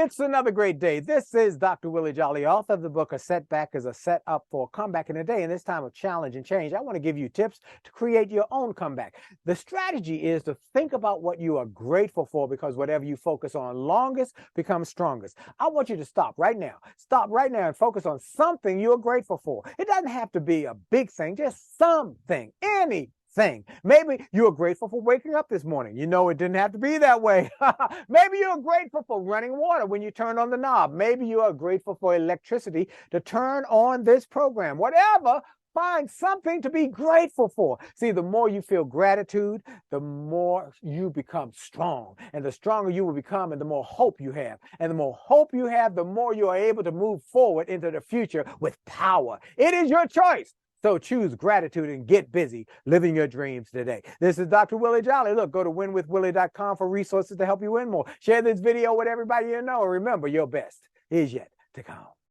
It's another great day. This is Dr. Willie Jolley, author of the book, A Setback is a Setup for a Comeback in a Day. In this time of challenge and change, I want to give you tips to create your own comeback. The strategy is to think about what you are grateful for, because whatever you focus on longest becomes strongest. I want you to stop right now. Stop right now and focus on something you're grateful for. It doesn't have to be a big thing, just something, anything. Maybe you're grateful for waking up this morning. You know, it didn't have to be that way. Maybe you're grateful for running water when you turn on the knob. Maybe you are grateful for electricity to turn on this program. Whatever, find something to be grateful for. See, the more you feel gratitude, the more you become strong. And the stronger you will become, and the more hope you have. And the more hope you have, the more you are able to move forward into the future with power. It is your choice. So choose gratitude and get busy living your dreams today. This is Dr. Willie Jolley. Look, go to winwithwillie.com for resources to help you win more. Share this video with everybody you know. And remember, your best is yet to come.